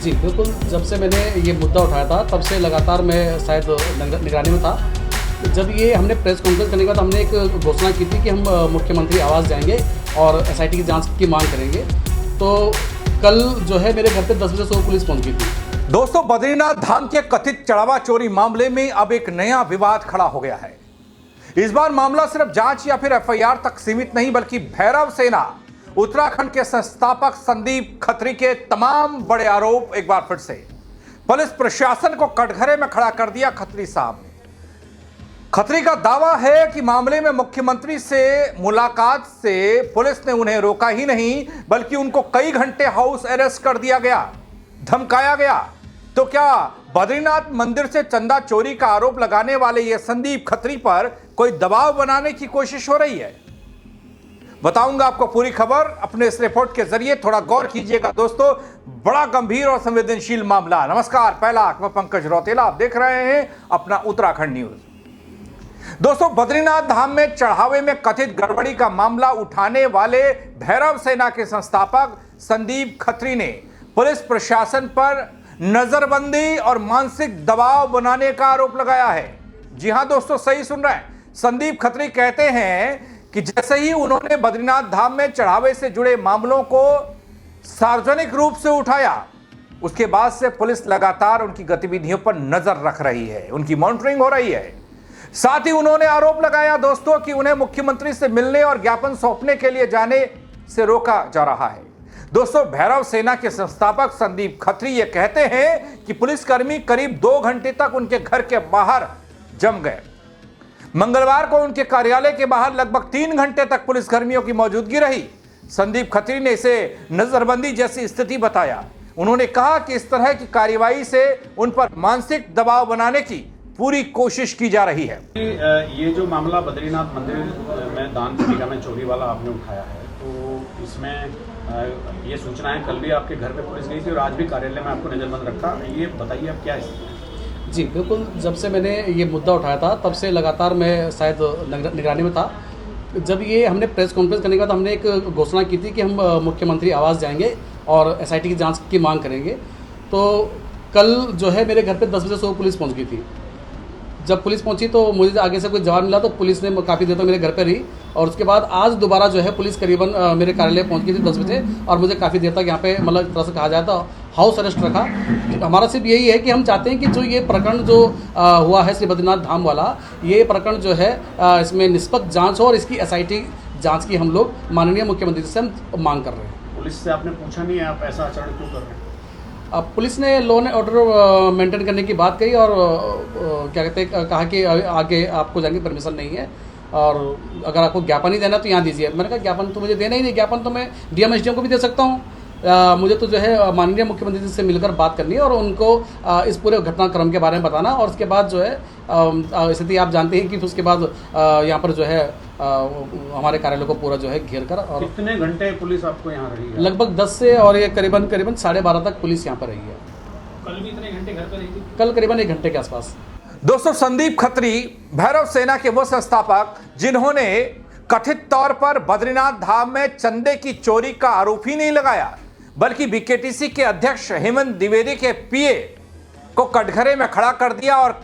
जी, बिल्कुल, जब से मैंने ये मुद्दा उठाया था, तब से लगातार मैं शायद निगरानी में था। जब ये हमने प्रेस कॉन्फ्रेंस करने के बाद हमने एक घोषणा की थी कि हम मुख्यमंत्री आवास जाएँगे और एसआईटी की जाँच की माँग करेंगे। तो कल जो है मेरे घर पे 10 बजे सुबह पुलिस पहुँच गई थी। दोस्तों, बद्रीनाथ धाम के कथित चढ़ावा चोरी मामले में अब एक नया विवाद खड़ा हो गया है। इस बार मामला सिर्फ जांच या फिर एफआईआर तक सीमित नहीं, बल्कि भैरव सेना उत्तराखंड के संस्थापक संदीप खत्री के तमाम बड़े आरोप एक बार फिर से पुलिस प्रशासन को कटघरे में खड़ा कर दिया। खत्री साहब, खत्री का दावा है कि मामले में मुख्यमंत्री से मुलाकात से पुलिस ने उन्हें रोका ही नहीं, बल्कि उनको कई घंटे हाउस अरेस्ट कर दिया गया, धमकाया गया। तो क्या बद्रीनाथ मंदिर से चंदा चोरी का आरोप लगाने वाले ये संदीप खत्री पर कोई दबाव बनाने की कोशिश हो रही है? बताऊंगा आपको पूरी खबर अपने इस रिपोर्ट के जरिए। थोड़ा गौर कीजिएगा दोस्तों, बड़ा गंभीर और संवेदनशील मामला। नमस्कार, पहला मैं पंकज रौतेला, आप देख रहे हैं अपना उत्तराखंड न्यूज। दोस्तों, बद्रीनाथ धाम में चढ़ावे में कथित गड़बड़ी का मामला उठाने वाले भैरव सेना के संस्थापक संदीप खत्री ने पुलिस प्रशासन पर नजरबंदी और मानसिक दबाव बनाने का आरोप लगाया है। जी हां दोस्तों, सही सुन रहे हैं। संदीप खत्री कहते हैं कि जैसे ही उन्होंने बद्रीनाथ धाम में चढ़ावे से जुड़े मामलों को सार्वजनिक रूप से उठाया, उसके बाद से पुलिस लगातार उनकी गतिविधियों पर नजर रख रही है, उनकी मॉनिटरिंग हो रही है। साथ ही उन्होंने आरोप लगाया दोस्तों कि उन्हें मुख्यमंत्री से मिलने और ज्ञापन सौंपने के लिए जाने से रोका जा रहा है। दोस्तों, भैरव सेना के संस्थापक संदीप खत्री ये कहते हैं कि पुलिसकर्मी करीब 2 घंटे तक उनके घर के बाहर जम गए। मंगलवार को उनके कार्यालय के बाहर लगभग 3 घंटे तक पुलिसकर्मियों की मौजूदगी रही। संदीप खत्री ने इसे नजरबंदी जैसी स्थिति बताया। उन्होंने कहा कि इस तरह की कार्रवाई से उन पर मानसिक दबाव बनाने की पूरी कोशिश की जा रही है। ये जो मामला बद्रीनाथ मंदिर में दान पुण्य में चोरी वाला आपने उठाया है, तो इसमें ये सूचना है, कल भी आपके घर पे पुलिस गई थी और आज भी कार्यालय में आपको नजरबंद रखा। ये बताइए अब क्या है? जी, बिल्कुल, जब से मैंने ये मुद्दा उठाया था, तब से लगातार मैं शायद निगरानी में था। जब ये हमने प्रेस कॉन्फ्रेंस करने के बाद हमने एक घोषणा की थी कि हम मुख्यमंत्री आवास जाएंगे और एसआईटी की जांच की मांग करेंगे। तो कल जो है मेरे घर पे 10 बजे सुबह पुलिस पहुंच गई थी। जब पुलिस पहुंची तो मुझे आगे से कोई जवाब मिला, तो पुलिस ने काफ़ी देर तक मेरे घर पे रही और उसके बाद आज दोबारा जो है पुलिस करीबन मेरे कार्यालय पहुंच गई थी 10 बजे और मुझे काफ़ी देर तक यहाँ पे मतलब एक तरह से कहा जाए तो हाउस अरेस्ट रखा। हमारा सिर्फ यही है कि हम चाहते हैं कि जो ये प्रकरण जो हुआ है श्री बद्रीनाथ धाम वाला, ये प्रकरण जो है इसमें निष्पक्ष जाँच हो और इसकी एसआईटी जाँच की हम लोग माननीय मुख्यमंत्री से हम मांग कर रहे हैं। पुलिस से आपने पूछा नहीं है आप ऐसा आचरण क्यों कर रहे हैं? अब पुलिस ने लॉ एंड ऑर्डर मेंटेन करने की बात कही और क्या कहते हैं, कहा कि आगे आपको जाने की परमिशन नहीं है और अगर आपको ज्ञापन ही देना तो यहाँ दीजिए। मैंने कहा ज्ञापन तो मुझे देना ही नहीं, ज्ञापन तो मैं डीएम एसडीएम को भी दे सकता हूँ। मुझे तो जो है माननीय मुख्यमंत्री जी से मिलकर बात करनी है और उनको इस पूरे घटनाक्रम के बारे में बताना और उसके बाद जो है स्थिति आप जानते हैं कि उसके बाद यहाँ पर जो है हमारे कार्यालय को पूरा जो है घेर कर। और कितने घंटे पुलिस आपको यहाँ रही है? लगभग 10 से और ये करीबन 12:30 तक पुलिस यहाँ पर रही है। कल भी इतने घंटे घर पर रही थी? कल करीबन 1 घंटे के आसपास। दोस्तों, संदीप खत्री भैरव सेना के वो संस्थापक जिन्होंने कथित तौर पर बद्रीनाथ धाम में चंदे की चोरी का आरोप ही नहीं लगाया, बल्कि बीकेटीसी के अध्यक्ष हेमंत द्विवेदी के पीए को कटघरे में खड़ा कर दिया और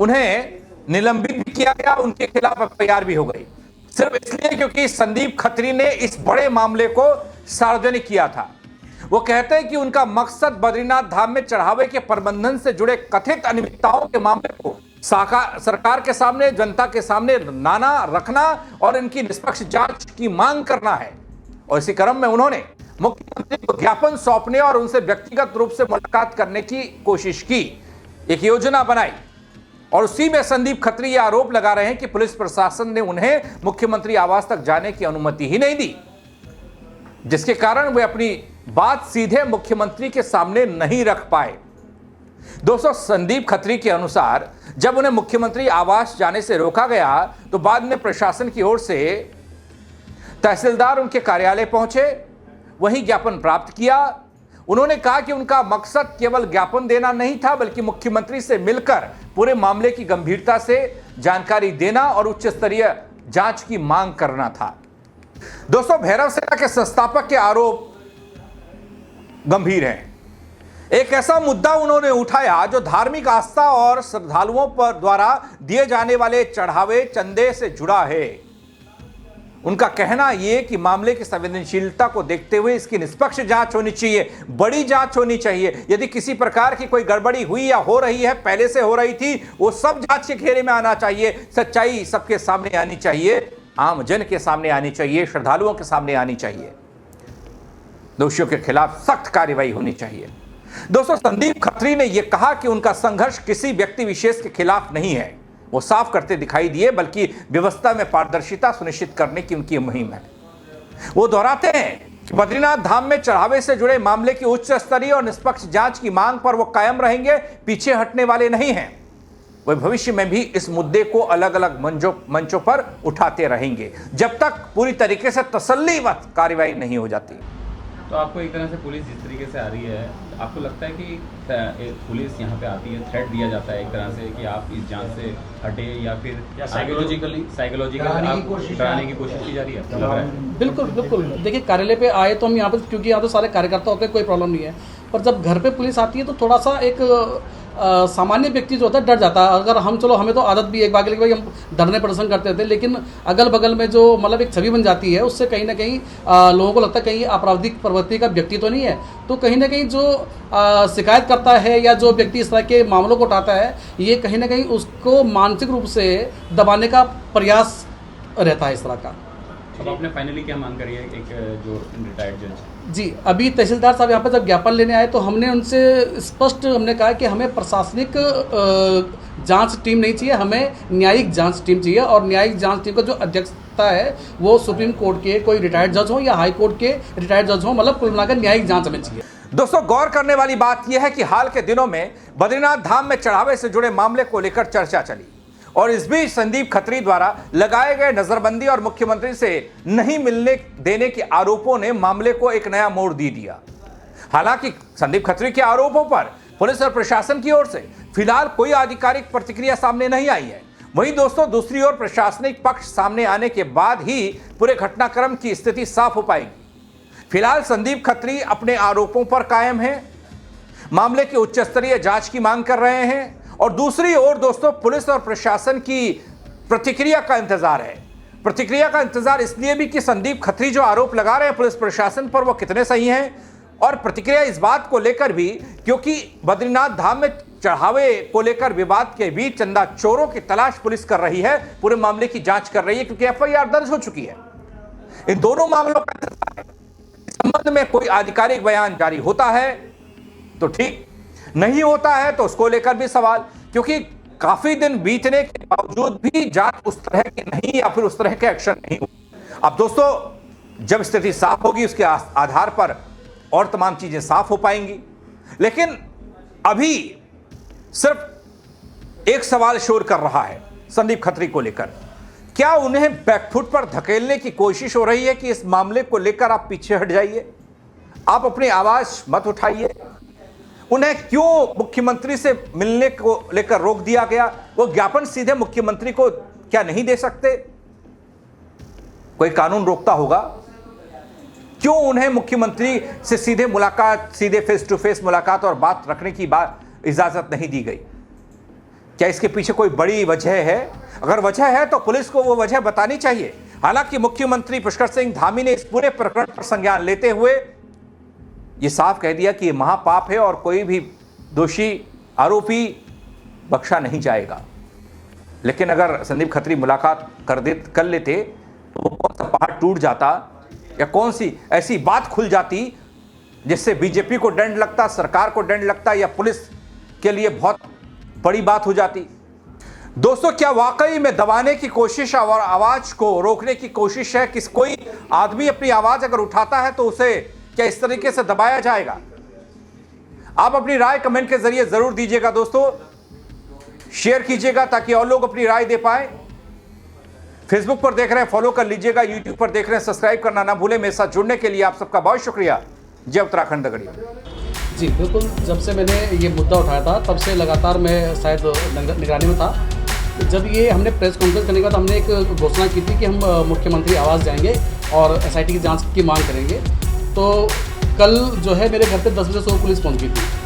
उन्हें निलंबित भी किया गया, उनके खिलाफ एफआईआर भी हो गई, सिर्फ इसलिए क्योंकि संदीप खत्री ने इस बड़े मामले को सार्वजनिक किया था। वो कहते हैं कि उनका मकसद बद्रीनाथ धाम में चढ़ावे के प्रबंधन से जुड़े कथित अनियमितताओं के मामले को सरकार के सामने, जनता के सामने लाना, रखना और इनकी निष्पक्ष जांच की मांग करना है। और इसी क्रम में उन्होंने मुख्यमंत्री को ज्ञापन सौंपने और उनसे व्यक्तिगत रूप से मुलाकात करने की कोशिश की, एक योजना बनाई और उसी में संदीप खत्री ये आरोप लगा रहे हैं कि पुलिस प्रशासन ने उन्हें मुख्यमंत्री आवास तक जाने की अनुमति ही नहीं दी, जिसके कारण वे अपनी बात सीधे मुख्यमंत्री के सामने नहीं रख पाए। दोस्तों, संदीप खत्री के अनुसार जब उन्हें मुख्यमंत्री आवास जाने से रोका गया तो बाद में प्रशासन की ओर से तहसीलदार उनके कार्यालय पहुंचे, वहीं ज्ञापन प्राप्त किया। उन्होंने कहा कि उनका मकसद केवल ज्ञापन देना नहीं था, बल्कि मुख्यमंत्री से मिलकर पूरे मामले की गंभीरता से जानकारी देना और उच्च स्तरीय जांच की मांग करना था। दोस्तों, भैरव सेना के संस्थापक के आरोप गंभीर हैं। एक ऐसा मुद्दा उन्होंने उठाया जो धार्मिक आस्था और श्रद्धालुओं पर द्वारा दिए जाने वाले चढ़ावे चंदे से जुड़ा है। उनका कहना यह कि मामले की संवेदनशीलता को देखते हुए इसकी निष्पक्ष जांच होनी चाहिए, बड़ी जांच होनी चाहिए। यदि किसी प्रकार की कोई गड़बड़ी हुई या हो रही है, पहले से हो रही थी, वो सब जांच के घेरे में आना चाहिए। सच्चाई सबके सामने आनी चाहिए, आम जन के सामने आनी चाहिए, श्रद्धालुओं के सामने आनी चाहिए। दोषियों के खिलाफ सख्त कार्रवाई होनी चाहिए। दोस्तों, संदीप खत्री ने यह कहा कि उनका संघर्ष किसी व्यक्ति विशेष के खिलाफ नहीं है, वो साफ करते दिखाई दिए, बल्कि व्यवस्था में पारदर्शिता सुनिश्चित करने की उनकी मुहिम है। वो दोहराते हैं कि बद्रीनाथ धाम में चढ़ावे से जुड़े मामले की उच्च स्तरीय और निष्पक्ष जांच की मांग पर वो कायम रहेंगे, पीछे हटने वाले नहीं हैं। वे भविष्य में भी इस मुद्दे को अलग अलग मंचों पर उठाते रहेंगे, जब तक पूरी तरीके से तसल्लीवत कार्रवाई नहीं हो जाती। तो आपको एक तरह से पुलिस जिस तरीके से आ रही है, आपको लगता है कि पुलिस यहाँ पे आती है, थ्रेट दिया जाता है एक तरह से कि आप इस जांच से हटे, या फिर साइकोलॉजिकली डराने की कोशिश की जा रही है? बिल्कुल बिल्कुल। देखिए, कार्यालय पे आए तो हम यहाँ पे, क्योंकि यहाँ तो सारे कार्यकर्ता होते हैं, कोई प्रॉब्लम नहीं है, पर जब घर पे पुलिस आती है तो थोड़ा सा एक सामान्य व्यक्ति जो होता है डर जाता है। अगर हम, चलो हमें तो आदत भी एक बार के लिए हम धरने प्रदर्शन करते थे, लेकिन अगल बगल में जो मतलब एक छवि बन जाती है, उससे कहीं ना कहीं लोगों को लगता है कहीं आपराधिक प्रवृत्ति का व्यक्ति तो नहीं है। तो कहीं ना कहीं जो शिकायत करता है या जो व्यक्ति इस तरह के मामलों को उठाता है, ये कहीं ना कहीं उसको मानसिक रूप से दबाने का प्रयास रहता है इस तरह का। अब आपने फाइनली क्या मांग करी है, एक जो रिटायर्ड जज? जी, अभी तहसीलदार साहब यहाँ पर जब ज्ञापन लेने आए तो हमने उनसे स्पष्ट कहा कि हमें प्रशासनिक जांच टीम नहीं चाहिए, हमें न्यायिक जांच टीम चाहिए। और न्यायिक जांच टीम का जो अध्यक्षता है वो सुप्रीम कोर्ट के कोई रिटायर्ड जज हो या हाई कोर्ट के रिटायर्ड जज हो, मतलब कुल मिलाकर न्यायिक जांच हमें चाहिए। दोस्तों, गौर करने वाली बात यह है कि हाल के दिनों में बद्रीनाथ धाम में चढ़ावे से जुड़े मामले को लेकर चर्चा चली, और इस बीच संदीप खत्री द्वारा लगाए गए नजरबंदी और मुख्यमंत्री से नहीं मिलने देने के आरोपों ने मामले को एक नया मोड़ दे दिया। हालांकि संदीप खत्री के आरोपों पर पुलिस और प्रशासन की ओर से फिलहाल कोई आधिकारिक प्रतिक्रिया सामने नहीं आई है। वहीं दोस्तों, दूसरी ओर प्रशासनिक पक्ष सामने आने के बाद ही पूरे घटनाक्रम की स्थिति साफ हो पाएगी। फिलहाल संदीप खत्री अपने आरोपों पर कायम है, मामले की उच्च स्तरीय जांच की मांग कर रहे हैं, और दूसरी ओर दोस्तों, पुलिस और प्रशासन की प्रतिक्रिया का इंतजार है। प्रतिक्रिया का इंतजार इसलिए भी कि संदीप खत्री जो आरोप लगा रहे हैं पुलिस प्रशासन पर, वो कितने सही हैं, और प्रतिक्रिया इस बात को लेकर भी क्योंकि बद्रीनाथ धाम में चढ़ावे को लेकर विवाद के बीच चंदा चोरों की तलाश पुलिस कर रही है, पूरे मामले की जांच कर रही है, क्योंकि एफआईआर दर्ज हो चुकी है। इन दोनों मामलों का इंतजार है। इस संबंध में कोई आधिकारिक बयान जारी होता है तो ठीक, नहीं होता है तो उसको लेकर भी सवाल, क्योंकि काफी दिन बीतने के बावजूद भी जांच उस तरह की नहीं या फिर उस तरह के एक्शन नहीं हुए। अब दोस्तों, जब स्थिति साफ होगी उसके आधार पर और तमाम चीजें साफ हो पाएंगी। लेकिन अभी सिर्फ एक सवाल शोर कर रहा है संदीप खत्री को लेकर, क्या उन्हें बैकफुट पर धकेलने की कोशिश हो रही है कि इस मामले को लेकर आप पीछे हट जाइए, आप अपनी आवाज मत उठाइए? उन्हें क्यों मुख्यमंत्री से मिलने को लेकर रोक दिया गया? वो ज्ञापन सीधे मुख्यमंत्री को क्या नहीं दे सकते? कोई कानून रोकता होगा? क्यों उन्हें मुख्यमंत्री से सीधे मुलाकात, सीधे फेस टू फेस मुलाकात और बात रखने की इजाजत नहीं दी गई? क्या इसके पीछे कोई बड़ी वजह है? अगर वजह है तो पुलिस को वो वजह बतानी चाहिए। हालांकि मुख्यमंत्री पुष्कर सिंह धामी ने इस पूरे प्रकरण पर संज्ञान लेते हुए ये साफ कह दिया कि ये महापाप है और कोई भी दोषी आरोपी बख्शा नहीं जाएगा। लेकिन अगर संदीप खत्री मुलाकात कर लेते तो कौन सा पहाड़ टूट जाता, या कौन सी ऐसी बात खुल जाती जिससे बीजेपी को दंड लगता, सरकार को दंड लगता, या पुलिस के लिए बहुत बड़ी बात हो जाती। दोस्तों, क्या वाकई में दबाने की कोशिश और आवाज को रोकने की कोशिश है? किस कोई आदमी अपनी आवाज अगर उठाता है तो उसे क्या इस तरीके से दबाया जाएगा? आप अपनी राय कमेंट के जरिए जरूर दीजिएगा दोस्तों, शेयर कीजिएगा ताकि और लोग अपनी राय दे पाए। फेसबुक पर देख रहे हैं फॉलो कर लीजिएगा, यूट्यूब पर देख रहे हैं सब्सक्राइब करना ना भूलें। मेरे साथ जुड़ने के लिए आप सबका बहुत शुक्रिया। जय उत्तराखंड दगड़िया। जी बिल्कुल, जब से मैंने ये मुद्दा उठाया था तब से लगातार मैं शायद निगरानी में था। जब ये हमने प्रेस कॉन्फ्रेंस करने के बाद हमने एक घोषणा की थी कि हम मुख्यमंत्री आवास जाएंगे और एसआईटी की जांच की मांग करेंगे। तो कल जो है मेरे घर पे 10 बजे सुबह पुलिस पहुंच गई थी।